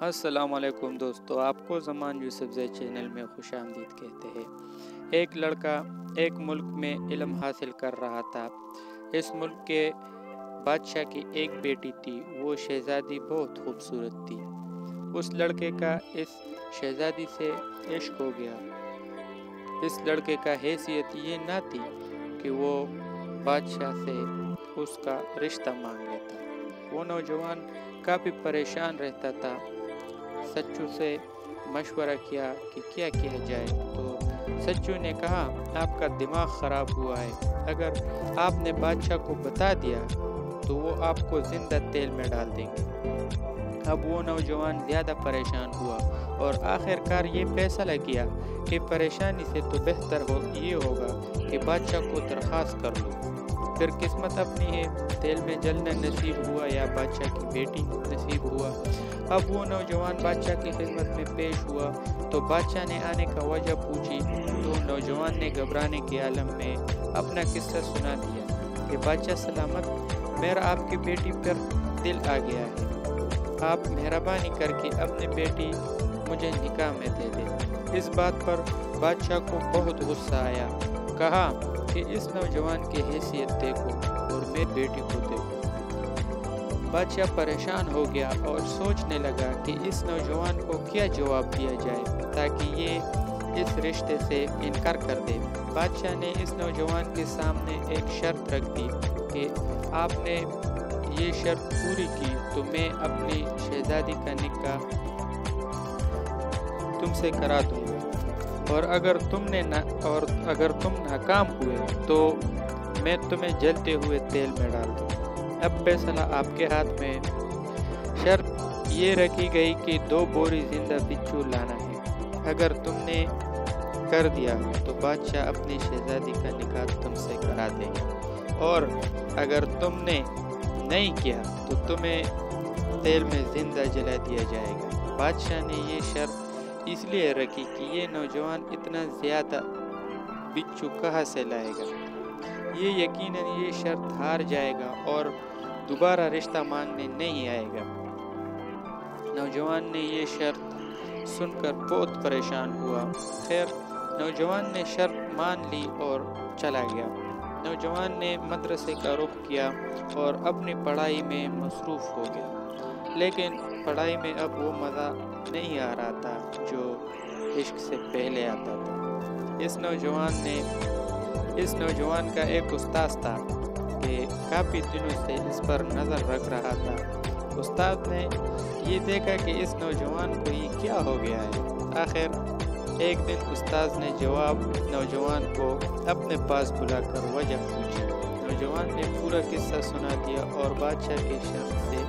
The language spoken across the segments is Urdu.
السلام علیکم دوستو، آپ کو زمان یوسف زئی چینل میں خوش آمدید کہتے ہیں۔ ایک لڑکا ایک ملک میں علم حاصل کر رہا تھا۔ اس ملک کے بادشاہ کی ایک بیٹی تھی، وہ شہزادی بہت خوبصورت تھی۔ اس لڑکے کا اس شہزادی سے عشق ہو گیا۔ اس لڑکے کا حیثیت یہ نہ تھی کہ وہ بادشاہ سے اس کا رشتہ مانگ لیتا۔ وہ نوجوان کافی پریشان رہتا تھا۔ سچو سے مشورہ کیا کہ کیا کیا جائے، تو سچو نے کہا آپ کا دماغ خراب ہوا ہے، اگر آپ نے بادشاہ کو بتا دیا تو وہ آپ کو زندہ تیل میں ڈال دیں گے۔ اب وہ نوجوان زیادہ پریشان ہوا اور آخر کار یہ فیصلہ کیا کہ پریشانی سے تو بہتر یہ ہوگا کہ بادشاہ کو درخواست کر لوں۔ پھر قسمت اپنی ہے، تیل میں جلنا نصیب ہوا یا بادشاہ کی بیٹی نصیب ہوا۔ اب وہ نوجوان بادشاہ کی خدمت میں پیش ہوا تو بادشاہ نے آنے کا وجہ پوچھی، تو نوجوان نے گھبرانے کے عالم میں اپنا قصہ سنا دیا کہ بادشاہ سلامت، میرا آپ کی بیٹی پر دل آ گیا ہے، آپ مہربانی کر کے اپنی بیٹی مجھے نکاح میں دے دیں۔ اس بات پر بادشاہ کو بہت غصہ آیا، کہا کہ اس نوجوان کی حیثیت دیکھو اور میری بیٹی کو دیکھو۔ بادشاہ پریشان ہو گیا اور سوچنے لگا کہ اس نوجوان کو کیا جواب دیا جائے تاکہ یہ اس رشتے سے انکار کر دے۔ بادشاہ نے اس نوجوان کے سامنے ایک شرط رکھ دی کہ آپ نے یہ شرط پوری کی تو میں اپنی شہزادی کا نکاح تم سے کرا دوں گا، اور اگر تم ناکام ہوئے تو میں تمہیں جلتے ہوئے تیل میں ڈال دوں۔ اب فیصلہ آپ کے ہاتھ میں۔ شرط یہ رکھی گئی کہ 2 بوری زندہ بچھو لانا ہے۔ اگر تم نے کر دیا تو بادشاہ اپنی شہزادی کا نکاح تم سے کرا دے گا، اور اگر تم نے نہیں کیا تو تمہیں تیل میں زندہ جلا دیا جائے گا۔ بادشاہ نے یہ شرط اس لیے رکھی کہ یہ نوجوان اتنا زیادہ بچھو کہاں سے لائے گا، یہ یقیناً یہ شرط ہار جائے گا اور دوبارہ رشتہ مانگنے نہیں آئے گا۔ نوجوان نے یہ شرط سن کر بہت پریشان ہوا۔ خیر، نوجوان نے شرط مان لی اور چلا گیا۔ نوجوان نے مدرسے کا رخ کیا اور اپنی پڑھائی میں مصروف ہو گیا، لیکن پڑھائی میں اب وہ مزہ نہیں آ رہا تھا جو عشق سے پہلے آتا تھا۔ اس نوجوان کا ایک استاد تھا کہ کافی دنوں سے اس پر نظر رکھ رہا تھا۔ استاد نے یہ دیکھا کہ اس نوجوان کو یہ کیا ہو گیا ہے۔ آخر ایک دن استاد نے نوجوان کو اپنے پاس بلا کر وجہ پوچھی۔ نوجوان نے پورا قصہ سنا دیا اور بادشاہ کے شرط سے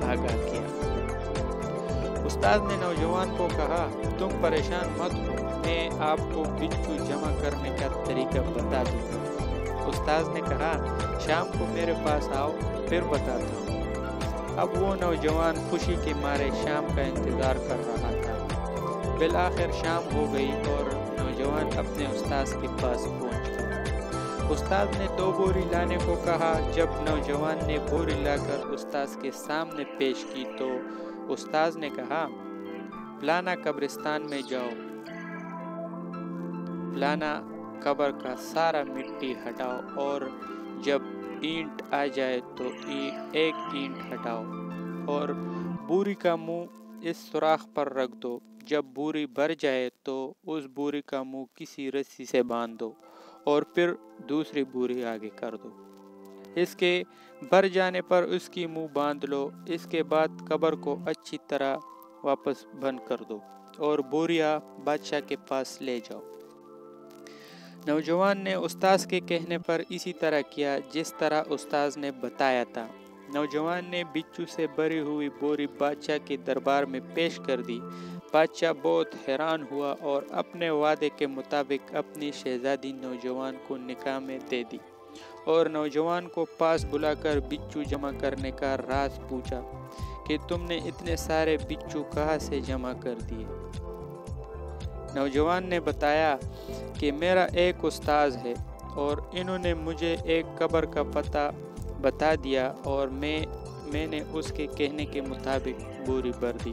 آگاہ کیا۔ استاد نے نوجوان کو کہا، تم پریشان مت ہو، میں آپ کو بچھو جمع کرنے کا طریقہ بتا دوں گا۔ استاد نے کہا، شام کو میرے پاس آؤ، پھر بتاتا ہوں۔ اب وہ نوجوان خوشی کے مارے شام کا انتظار کر رہا تھا۔ بالآخر شام ہو گئی اور نوجوان اپنے استاد کے پاس پہنچ گیا۔ استاد نے 2 بوری لانے کو کہا۔ جب نوجوان نے بوری لا کر استاد کے سامنے پیش کی تو استاد نے کہا، فلانا قبرستان میں جاؤ، فلانا قبر کا سارا مٹی ہٹاؤ، اور جب اینٹ آ جائے تو ایک اینٹ ہٹاؤ، اور بوری کا منہ اس سوراخ پر رکھ دو۔ جب بوری بھر جائے تو اس بوری کا منہ کسی رسی سے باندھ دو، اور پھر دوسری بوری آگے کر دو۔ اس کے بھر جانے پر اس کی منہ باندھ لو۔ اس کے بعد قبر کو اچھی طرح واپس بند کر دو اور بوریاں بادشاہ کے پاس لے جاؤ۔ نوجوان نے استاذ کے کہنے پر اسی طرح کیا جس طرح استاذ نے بتایا تھا۔ نوجوان نے بچھو سے بھری ہوئی بوری بادشاہ کے دربار میں پیش کر دی۔ بادشاہ بہت حیران ہوا اور اپنے وعدے کے مطابق اپنی شہزادی نوجوان کو نکاح میں دے دی، اور نوجوان کو پاس بلا کر بچھو جمع کرنے کا راز پوچھا کہ تم نے اتنے سارے بچھو کہاں سے جمع کر دیے۔ نوجوان نے بتایا کہ میرا ایک استاذ ہے اور انہوں نے مجھے ایک قبر کا پتہ بتا دیا اور میں نے اس کے کہنے کے مطابق بوری بھر دی۔